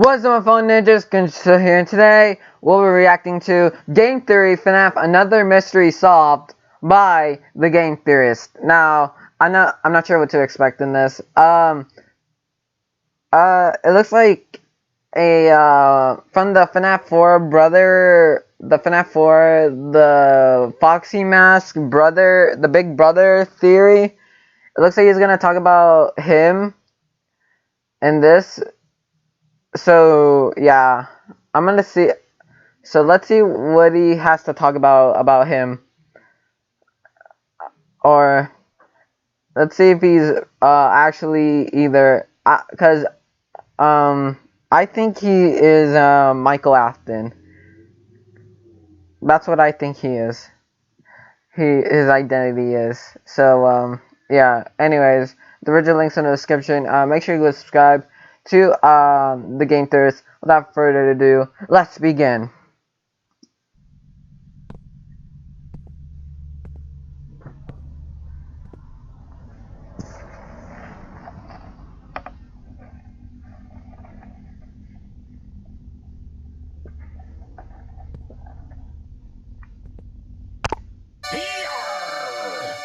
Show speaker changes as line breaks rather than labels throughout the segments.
What's up, my phone ninjas? Gunshot here, and today we'll be reacting to Game Theory FNAF: Another Mystery Solved by the Game Theorist. Now, I'm not sure what to expect in this. It looks like a from the FNAF 4 brother, the FNAF 4, the Foxy Mask brother, the Big Brother theory. It looks like he's gonna talk about him in this. So yeah, I'm gonna see. So let's see what he has to talk about him, or let's see if he's actually either because I think he is Michael Afton. That's what I think he is. His identity is. So yeah. Anyways, the original links in the description. Make sure you go subscribe to the Game Theorist. Without further ado, let's begin.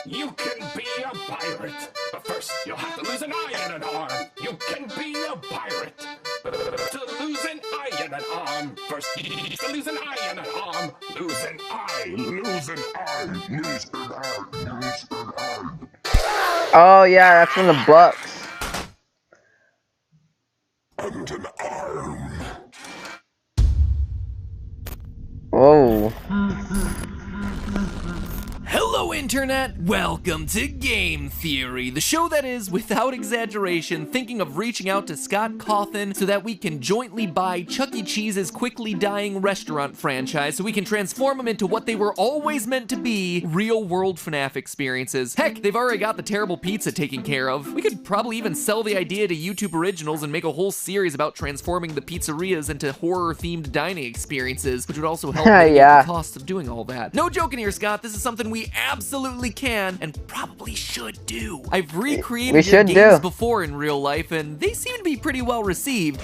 You can be a pirate, but first you'll have to lose an eye and an arm. You can be a pirate, to lose an eye and an arm. First, to lose an eye and an arm. Lose an eye, lose an eye, lose an eye, lose an eye.
Oh yeah, that's from the books.
And an arm.
Whoa.
Hello Internet, welcome to Game Theory, the show that is, without exaggeration, thinking of reaching out to Scott Cawthon so that we can jointly buy Chuck E. Cheese's quickly dying restaurant franchise so we can transform them into what they were always meant to be, real-world FNAF experiences. Heck, they've already got the terrible pizza taken care of. We could probably even sell the idea to YouTube Originals and make a whole series about transforming the pizzerias into horror-themed dining experiences, which would also help mitigate
Yeah.
the costs of doing all that. No joking here, Scott, this is something we absolutely can and probably should do. I've recreated your games before in real life and they seem to be pretty well received.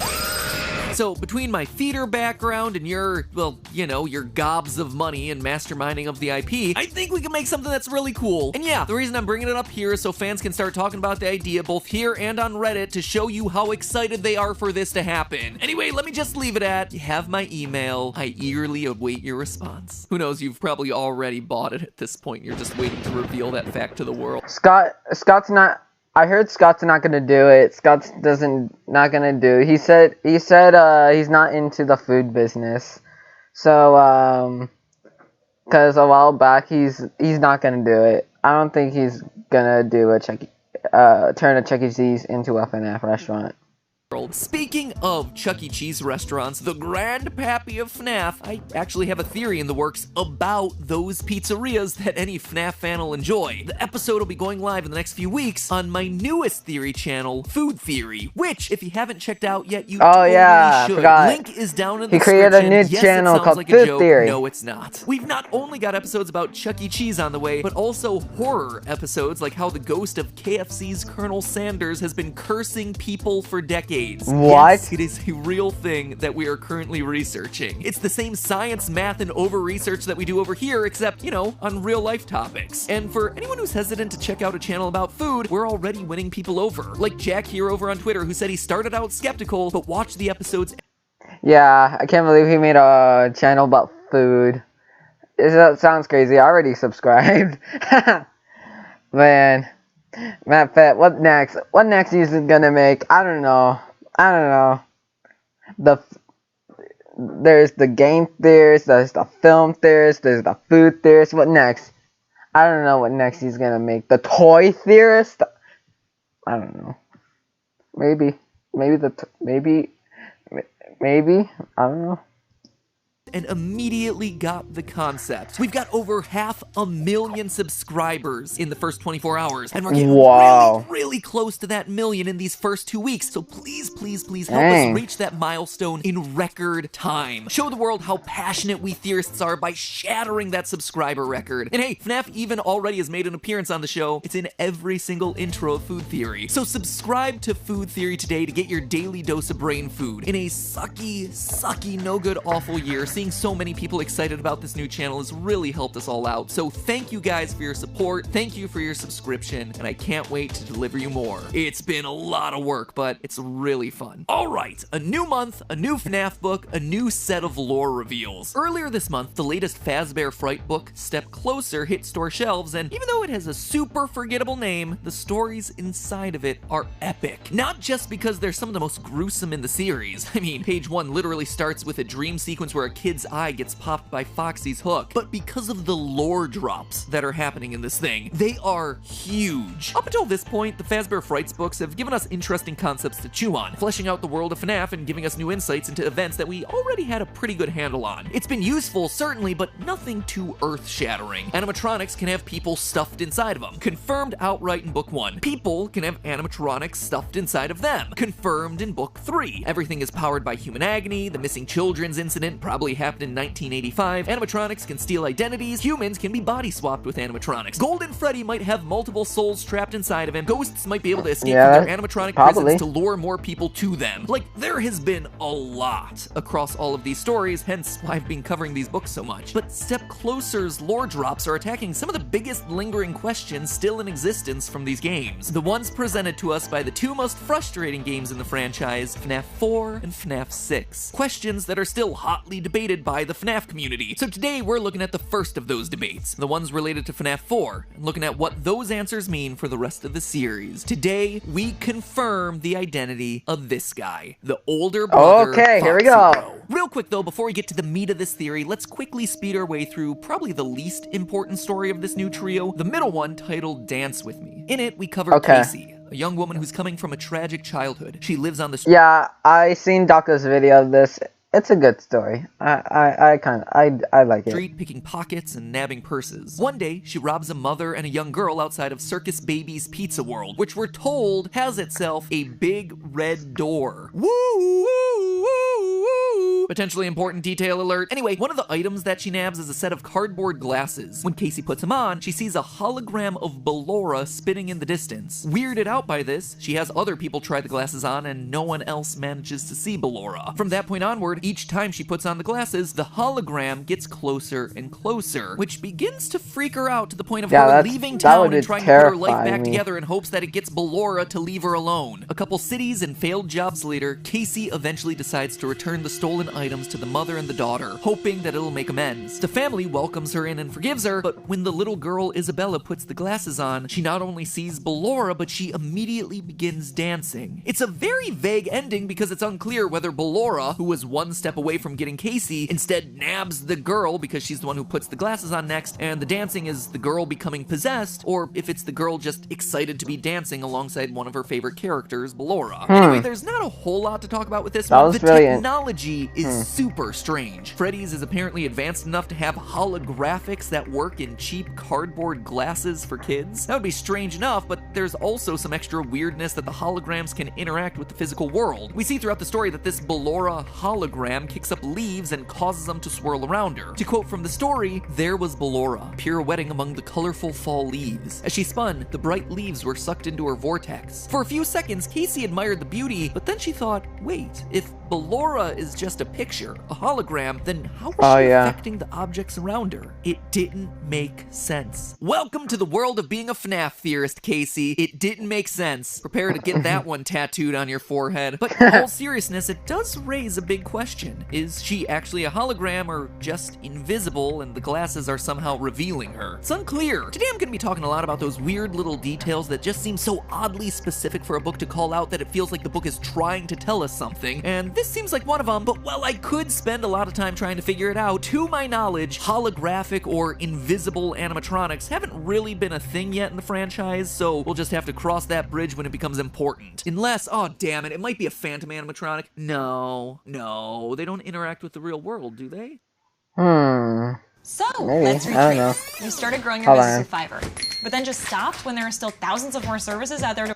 So between my theater background and your, well, you know, your gobs of money and masterminding of the IP, I think we can make something that's really cool. And yeah, the reason I'm bringing it up here is so fans can start talking about the idea both here and on Reddit to show you how excited they are for this to happen. Anyway, let me just leave it at, you have my email. I eagerly await your response. Who knows, you've probably already bought it at this point. You're just waiting to reveal that fact to the world.
Scott's not. I heard Scott's not gonna do it. Scott's not gonna do it. He said he's not into the food business. So cause a while back he's not gonna do it. I don't think he's gonna do turn a Chuck E. Cheese into a FNAF restaurant.
Speaking of Chuck E. Cheese restaurants, the grandpappy of FNAF, I actually have a theory in the works about those pizzerias that any FNAF fan will enjoy. The episode will be going live in the next few weeks on my newest theory channel, Food Theory, which, if you haven't checked out yet, you totally should.
Forgot.
Link is down in the
description. He created a new
yes,
channel called
like
Food Theory.
No, it's not. We've not only got episodes about Chuck E. Cheese on the way, but also horror episodes like how the ghost of KFC's Colonel Sanders has been cursing people for decades.
What?
Yes, it is a real thing that we are currently researching. It's the same science, math, and over-research that we do over here, except, you know, on real-life topics. And for anyone who's hesitant to check out a channel about food, we're already winning people over. Like Jack here over on Twitter, who said he started out skeptical, but watched the episodes.
Yeah, I can't believe he made a channel about food. That sounds crazy. I already subscribed. Man. Matt Fett, what next? What next is he gonna make? I don't know. There's the game theorist, there's the film theorist, there's the food theorist. What next? I don't know what next he's gonna make. The toy theorist? I don't know. Maybe. I don't know.
and immediately got the concept. We've got over 500,000 subscribers in the first 24 hours, and we're getting really close to that million in these first 2 weeks. So please, please, please help us reach that milestone in record time. Show the world how passionate we theorists are by shattering that subscriber record. And hey, FNAF even already has made an appearance on the show. It's in every single intro of Food Theory. So subscribe to Food Theory today to get your daily dose of brain food. In a sucky, no good, awful year, seeing so many people excited about this new channel has really helped us all out. So thank you guys for your support. Thank you for your subscription, and I can't wait to deliver you more. It's been a lot of work, but it's really fun. All right, a new month, a new FNAF book, a new set of lore reveals. Earlier this month, the latest Fazbear Fright book, Step Closer, hit store shelves, and even though it has a super forgettable name, the stories inside of it are epic. Not just because they're some of the most gruesome in the series. I mean, page 1 literally starts with a dream sequence where a kid's eye gets popped by Foxy's hook, but because of the lore drops that are happening in this thing, they are huge. Up until this point, the Fazbear Frights books have given us interesting concepts to chew on, fleshing out the world of FNAF and giving us new insights into events that we already had a pretty good handle on. It's been useful, certainly, but nothing too earth-shattering. Animatronics can have people stuffed inside of them. Confirmed outright in book 1. People can have animatronics stuffed inside of them. Confirmed in book 3. Everything is powered by human agony. The missing children's incident probably happened in 1985. Animatronics can steal identities. Humans can be body swapped with animatronics. Golden Freddy might have multiple souls trapped inside of him. Ghosts might be able to escape from their animatronic prisons to lure more people to them. Like, there has been a lot across all of these stories, hence why I've been covering these books so much. But Step Closer's lore drops are attacking some of the biggest lingering questions still in existence from these games. The ones presented to us by the two most frustrating games in the franchise, FNAF 4 and FNAF 6. Questions that are still hotly debated by the FNAF community. So today we're looking at the first of those debates, the ones related to FNAF 4, and looking at what those answers mean for the rest of the series. Today, we confirm the identity of this guy, the older brother,
Okay, here we go.
Bro. Real quick though, before we get to the meat of this theory, let's quickly speed our way through probably the least important story of this new trio, the middle one titled Dance With Me. In it, we cover Casey, a young woman who's coming from a tragic childhood. She lives on the street.
Yeah, I seen Daka's video of this. It's a good story. I like it.
Street picking pockets and nabbing purses. One day, she robs a mother and a young girl outside of Circus Baby's Pizza World, which we're told has itself a big red door. Woo, woo, woo, woo. Potentially important detail alert. Anyway, one of the items that she nabs is a set of cardboard glasses. When Casey puts them on, she sees a hologram of Ballora spinning in the distance. Weirded out by this, she has other people try the glasses on and no one else manages to see Ballora. From that point onward, each time she puts on the glasses, the hologram gets closer and closer, which begins to freak her out to the point of her leaving town and trying to put her life back together in hopes that it gets Ballora to leave her alone. A couple cities and failed jobs later, Casey eventually decides to return the stolen items to the mother and the daughter, hoping that it'll make amends. The family welcomes her in and forgives her, but when the little girl Isabella puts the glasses on, she not only sees Ballora, but she immediately begins dancing. It's a very vague ending because it's unclear whether Ballora, who was one step away from getting Casey, instead nabs the girl because she's the one who puts the glasses on next, and the dancing is the girl becoming possessed, or if it's the girl just excited to be dancing alongside one of her favorite characters, Ballora. Anyway, there's not a whole lot to talk about with this one. The technology is super strange. Freddy's is apparently advanced enough to have holographics that work in cheap cardboard glasses for kids. That would be strange enough, but there's also some extra weirdness that the holograms can interact with the physical world. We see throughout the story that this Ballora hologram kicks up leaves and causes them to swirl around her. To quote from the story, there was Ballora, pirouetting among the colorful fall leaves. As she spun, the bright leaves were sucked into her vortex. For a few seconds, Casey admired the beauty, but then she thought, wait, if Ballora is just a picture, a hologram, then how was she affecting the objects around her? It didn't make sense. Welcome to the world of being a FNAF theorist, Casey. It didn't make sense. Prepare to get that one tattooed on your forehead. But in all seriousness, it does raise a big question. Is she actually a hologram or just invisible and the glasses are somehow revealing her? It's unclear. Today I'm going to be talking a lot about those weird little details that just seem so oddly specific for a book to call out that it feels like the book is trying to tell us something, and this seems like one of them, but while I could spend a lot of time trying to figure it out, to my knowledge, holographic or invisible animatronics haven't really been a thing yet in the franchise, so we'll just have to cross that bridge when it becomes important. Unless, oh damn it might be a phantom animatronic. No, they don't interact with the real world, do they?
So,
Maybe.
let's
I don't know.
retrace. You started growing your business with Fiverr, but then just stopped when there are still thousands of more services out there to...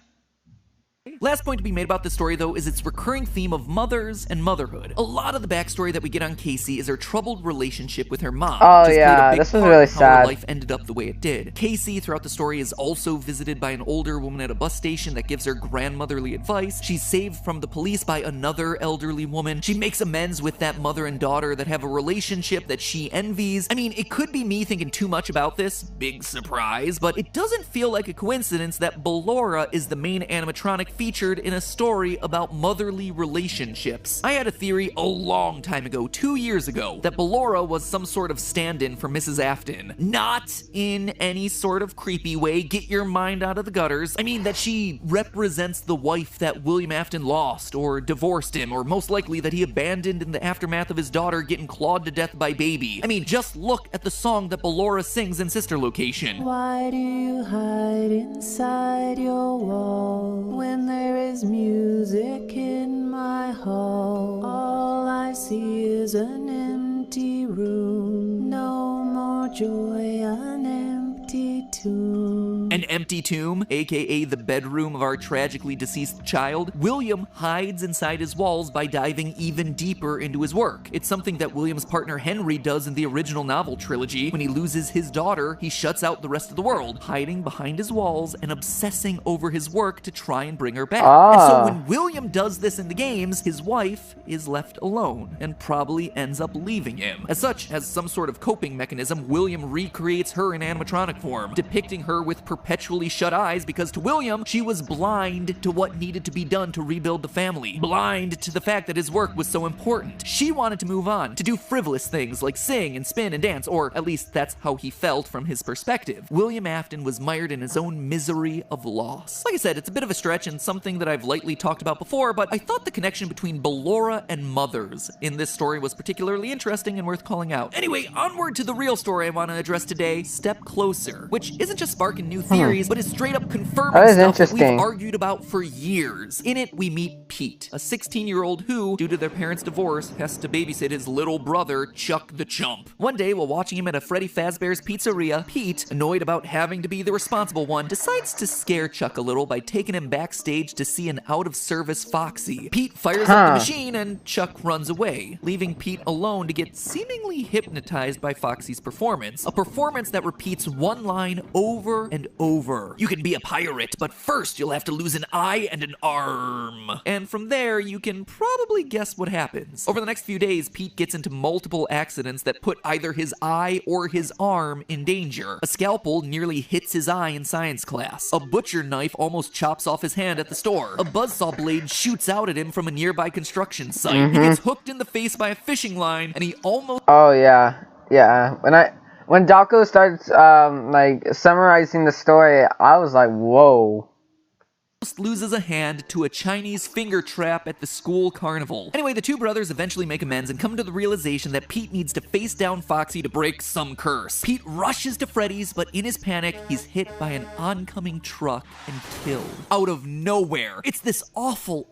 Last point to be made about this story, though, is its recurring theme of mothers and motherhood. A lot of the backstory that we get on Casey is her troubled relationship with her mom.
Oh yeah, this was really sad.
How her life ended up the way it did. Casey, throughout the story, is also visited by an older woman at a bus station that gives her grandmotherly advice. She's saved from the police by another elderly woman. She makes amends with that mother and daughter that have a relationship that she envies. I mean, it could be me thinking too much about this, big surprise, but it doesn't feel like a coincidence that Ballora is the main animatronic featured in a story about motherly relationships. I had a theory a long time ago, 2 years ago, that Ballora was some sort of stand-in for Mrs. Afton. Not in any sort of creepy way, get your mind out of the gutters. I mean that she represents the wife that William Afton lost, or divorced him, or most likely that he abandoned in the aftermath of his daughter getting clawed to death by Baby. I mean, just look at the song that Ballora sings in Sister Location.
Why do you hide inside your wall when there is music in my hall? All I see is an empty room, no more joy, an empty tomb.
An empty tomb, aka the bedroom of our tragically deceased child. William hides inside his walls by diving even deeper into his work. It's something that William's partner Henry does in the original novel trilogy. When he loses his daughter, he shuts out the rest of the world, hiding behind his walls and obsessing over his work to try and bring her back. And so when William does this in the games, his wife is left alone and probably ends up leaving him. As such, as some sort of coping mechanism, William recreates her in animatronic form, depicting her with perpetually shut eyes because to William, she was blind to what needed to be done to rebuild the family. Blind to the fact that his work was so important. She wanted to move on, to do frivolous things like sing and spin and dance, or at least that's how he felt from his perspective. William Afton was mired in his own misery of loss. Like I said, it's a bit of a stretch and something that I've lightly talked about before, but I thought the connection between Ballora and mothers in this story was particularly interesting and worth calling out. Anyway, onward to the real story I want to address today, Step Closer, which isn't just sparking new theories, but is straight up confirming stuff that we've argued about for years. In it, we meet Pete, a 16-year-old who, due to their parents' divorce, has to babysit his little brother, Chuck the Chump. One day, while watching him at a Freddy Fazbear's pizzeria, Pete, annoyed about having to be the responsible one, decides to scare Chuck a little by taking him backstage to see an out-of-service Foxy. Pete fires up the machine and Chuck runs away, leaving Pete alone to get seemingly hypnotized by Foxy's performance. A performance that repeats one line over and over. You can be a pirate, but first you'll have to lose an eye and an arm. And from there, you can probably guess what happens. Over the next few days, Pete gets into multiple accidents that put either his eye or his arm in danger. A scalpel nearly hits his eye in science class. A butcher knife almost chops off his hand at the store. A buzzsaw blade shoots out at him from a nearby construction site. He gets hooked in the face by a fishing line, and he almost...
Oh yeah, yeah. When Daco starts like summarizing the story, I was like, whoa.
Loses a hand to a Chinese finger trap at the school carnival. Anyway, the two brothers eventually make amends and come to the realization that Pete needs to face down Foxy to break some curse. Pete rushes to Freddy's, but in his panic, he's hit by an oncoming truck and killed. Out of nowhere. It's this awful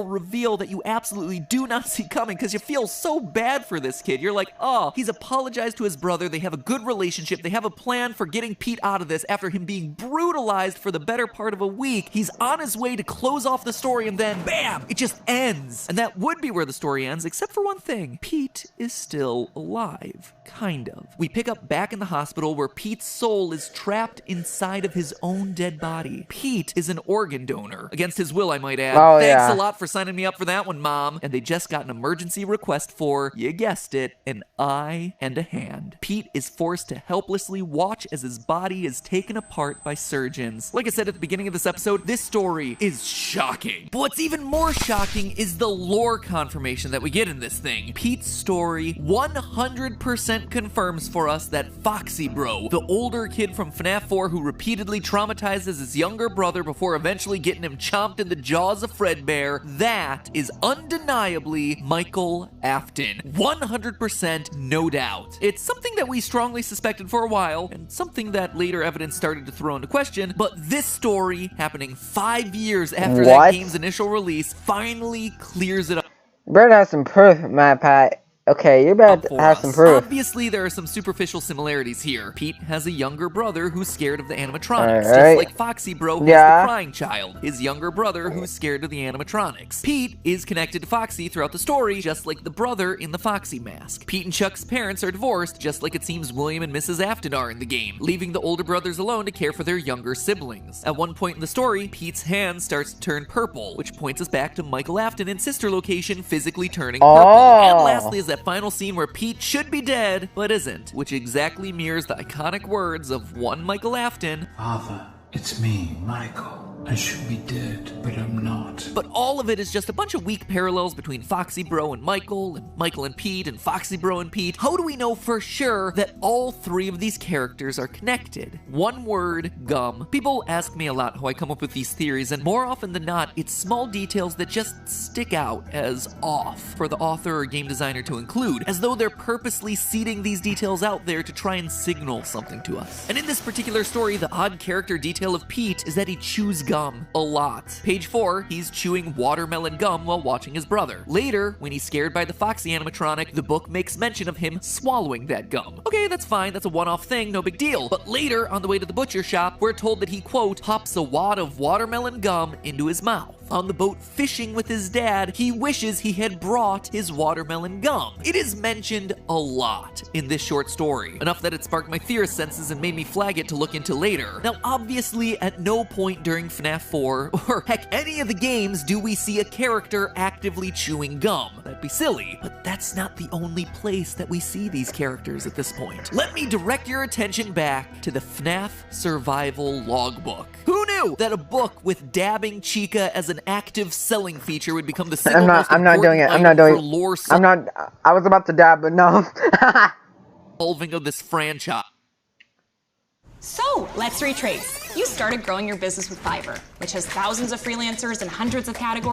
reveal that you absolutely do not see coming because you feel so bad for this kid. You're like, oh, he's apologized to his brother. They have a good relationship. They have a plan for getting Pete out of this after him being brutalized for the better part of a week. He's on his way to close off the story and then, bam, it just ends. And that would be where the story ends, except for one thing. Pete is still alive. Kind of. We pick up back in the hospital where Pete's soul is trapped inside of his own dead body. Pete is an organ donor. Against his will, I might add.
Oh,
Thanks
yeah.
a lot for signing me up for that one, Mom. And they just got an emergency request for, you guessed it, an eye and a hand. Pete is forced to helplessly watch as his body is taken apart by surgeons. Like I said at the beginning of this episode, this story is shocking. But what's even more shocking is the lore confirmation that we get in this thing. Pete's story 100% confirms for us that Foxy Bro, the older kid from FNAF 4 who repeatedly traumatizes his younger brother before eventually getting him chomped in the jaws of Fredbear, that is undeniably Michael Afton. 100% no doubt. It's something that we strongly suspected for a while, and something that later evidence started to throw into question, but this story, happening 5 years after that game's initial release, finally clears it up.
Bird has some proof, Matt Pat. Okay, you better have some proof.
Obviously, there are some superficial similarities here. Pete has a younger brother who's scared of the animatronics, just like Foxy Bro has the crying child, his younger brother who's scared of the animatronics. Pete is connected to Foxy throughout the story, just like the brother in the Foxy mask. Pete and Chuck's parents are divorced, just like it seems William and Mrs. Afton are in the game, leaving the older brothers alone to care for their younger siblings. At one point in the story, Pete's hand starts to turn purple, which points us back to Michael Afton and sister location physically turning purple. And lastly is that final scene where Pete should be dead, but isn't, which exactly mirrors the iconic words of one Michael Afton.
Father, it's me, Michael. I should be dead, but I'm not.
But all of it is just a bunch of weak parallels between Foxy Bro and Michael and Pete, and Foxy Bro and Pete. How do we know for sure that all three of these characters are connected? One word, gum. People ask me a lot how I come up with these theories, and more often than not, it's small details that just stick out as off for the author or game designer to include, as though they're purposely seeding these details out there to try and signal something to us. And in this particular story, the odd character detail of Pete is that he chews gum a lot. Page 4, he's chewing watermelon gum while watching his brother. Later, when he's scared by the Foxy animatronic, the book makes mention of him swallowing that gum. Okay, that's fine, that's a one-off thing, no big deal. But later, on the way to the butcher shop, we're told that he, quote, pops a wad of watermelon gum into his mouth. On the boat fishing with his dad, he wishes he had brought his watermelon gum. It is mentioned a lot in this short story, enough that it sparked my theorist senses and made me flag it to look into later. Now, obviously, at no point during FNAF 4, or heck, any of the games, do we see a character actively chewing gum. That'd be silly, but that's not the only place that we see these characters at this point. Let me direct your attention back to the FNAF Survival Logbook. Who knew that a book with dabbing Chica as an active selling feature would become the single most important item for lore
I was about to dab, but no.
solving of this franchise?
So, let's retrace. You started growing your business with Fiverr, which has thousands of freelancers and hundreds of categories.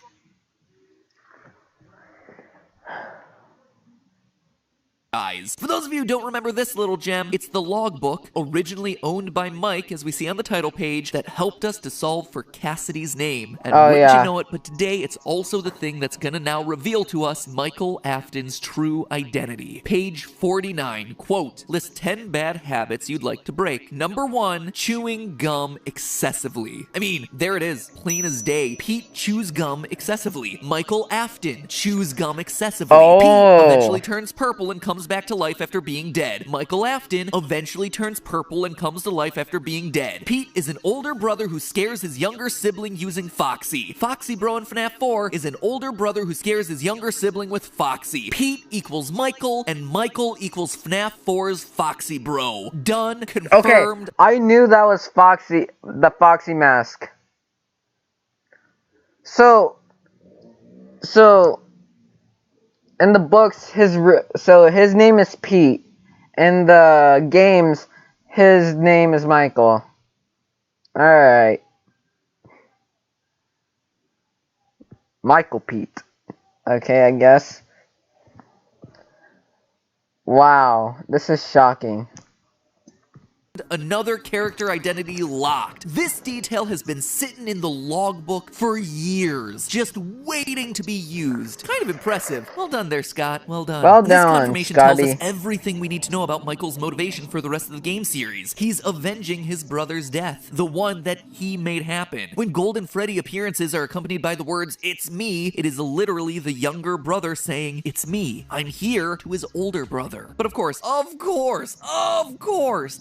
For those of you who don't remember this little gem, it's the logbook, originally owned by Mike, as we see on the title page, that helped us to solve for Cassidy's name. And wouldn't you know it, but today it's also the thing that's gonna now reveal to us Michael Afton's true identity. Page 49, quote, list 10 bad habits you'd like to break. Number 1, chewing gum excessively. I mean, there it is, plain as day. Pete chews gum excessively. Michael Afton chews gum excessively. Pete eventually turns purple and comes back to life after being dead. Michael Afton eventually turns purple and comes to life after being dead. Pete is an older brother who scares his younger sibling using Foxy. Foxy Bro in FNAF 4 is an older brother who scares his younger sibling with Foxy. Pete equals Michael, and Michael equals FNAF 4's Foxy Bro. Done. Confirmed.
Okay, I knew that was Foxy, the Foxy mask. So in the books, his name is Pete. In the games, his name is Michael. Alright. Michael Pete. Okay, I guess. Wow, this is shocking.
Another character identity locked. This detail has been sitting in the logbook for years, just waiting to be used. Kind of impressive. Well done there, Scott. Well done.
Well
done,
Scotty.
This confirmation tells us everything we need to know about Michael's motivation for the rest of the game series. He's avenging his brother's death, the one that he made happen. When Golden Freddy appearances are accompanied by the words, "It's me," it is literally the younger brother saying, "It's me. I'm here," to his older brother. But of course,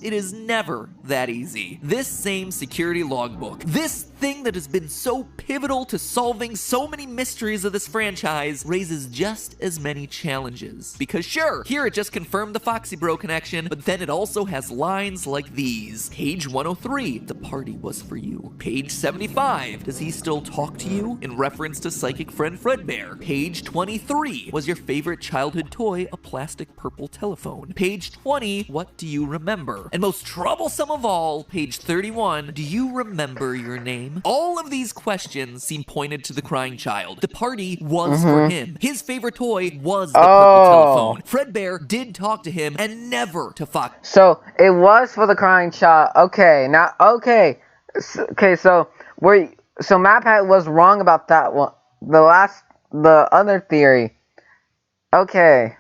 it is never that easy. This same security logbook, this thing that has been so pivotal to solving so many mysteries of this franchise, raises just as many challenges. Because sure, here it just confirmed the Foxy Bro connection, but then it also has lines like these. Page 103, the party was for you. Page 75, does he still talk to you? In reference to psychic friend Fredbear. Page 23, was your favorite childhood toy a plastic purple telephone? Page 20, what do you remember? And most troublesome of all, page 31, do you remember your name? All of these questions seem pointed to the crying child. The party was for him. His favorite toy was the purple telephone. Fredbear did talk to him and never to Fox.
So it was for the crying child. Okay, now so MapHat was wrong about that one. The other theory. Okay.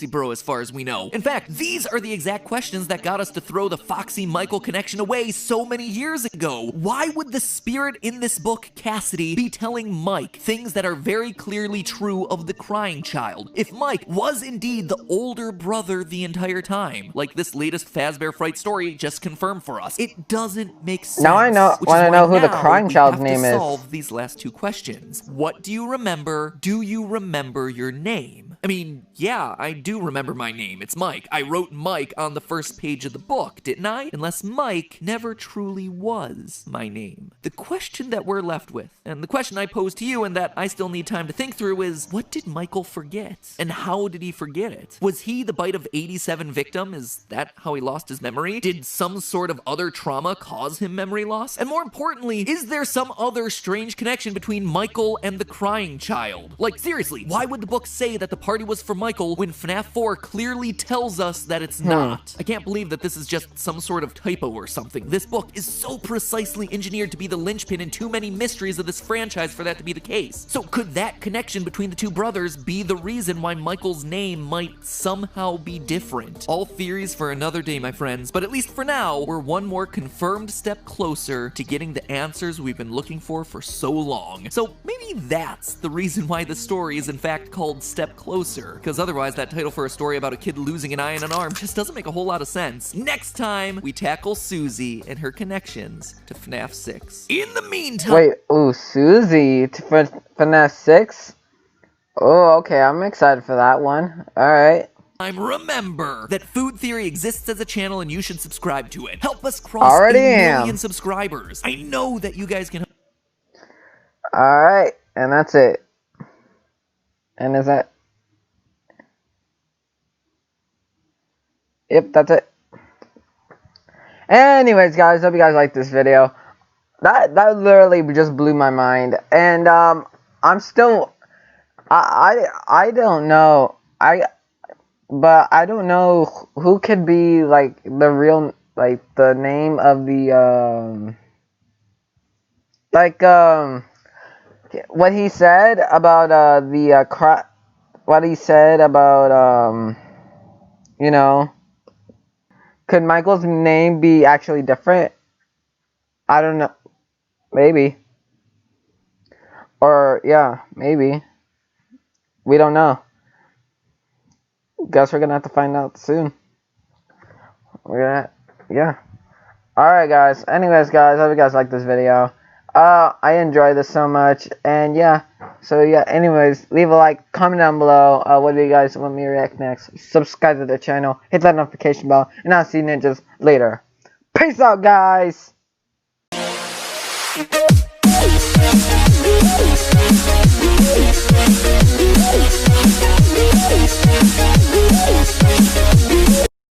Bro, as far as we know. In fact, these are the exact questions that got us to throw the Foxy Michael connection away so many years ago. Why would the spirit in this book, Cassidy, be telling Mike things that are very clearly true of the crying child? If Mike was indeed the older brother the entire time, like this latest Fazbear Fright story just confirmed for us, it doesn't make sense.
Now I want to know who the crying child's name is.
Solve these last two questions. What do you remember? Do you remember your name? I mean, yeah, I do remember my name. It's Mike. I wrote Mike on the first page of the book, didn't I? Unless Mike never truly was my name. The question that we're left with, and the question I pose to you and that I still need time to think through is, what did Michael forget? And how did he forget it? Was he the bite of 87 victim? Is that how he lost his memory? Did some sort of other trauma cause him memory loss? And more importantly, is there some other strange connection between Michael and the crying child? Like, seriously, why would the book say that the party was for Michael when FNAF 4 clearly tells us that it's not? I can't believe that this is just some sort of typo or something. This book is so precisely engineered to be the linchpin in too many mysteries of this franchise for that to be the case. So could that connection between the two brothers be the reason why Michael's name might somehow be different? All theories for another day, my friends, but at least for now, we're one more confirmed step closer to getting the answers we've been looking for so long. So maybe that's the reason why the story is in fact called Step Closer, because otherwise that title for a story about a kid losing an eye and an arm just doesn't make a whole lot of sense. Next time, we tackle Susie and her connections to FNAF 6. In the meantime...
Wait, ooh, Susie for FNAF 6? Oh, okay, I'm excited for that one. Alright.
Remember that Food Theory exists as a channel and you should subscribe to it. Help us cross
Already
a million subscribers. I know that you guys can...
Alright, and that's it. And is that... Yep, that's it. Anyways, guys, hope you guys liked this video. That literally just blew my mind. And I'm still I don't know. But I don't know who could be like the real, like the name of the what he said about what he said about you know, could Michael's name be actually different? I don't know. Maybe. Or yeah, maybe. We don't know. Guess we're gonna have to find out soon. Yeah. Alright guys. Anyways guys, hope you guys like this video. I enjoyed this so much, and yeah. So yeah, anyways, leave a like, comment down below, what do you guys want me to react next. Subscribe to the channel, hit that notification bell, and I'll see you ninjas later. Peace out guys!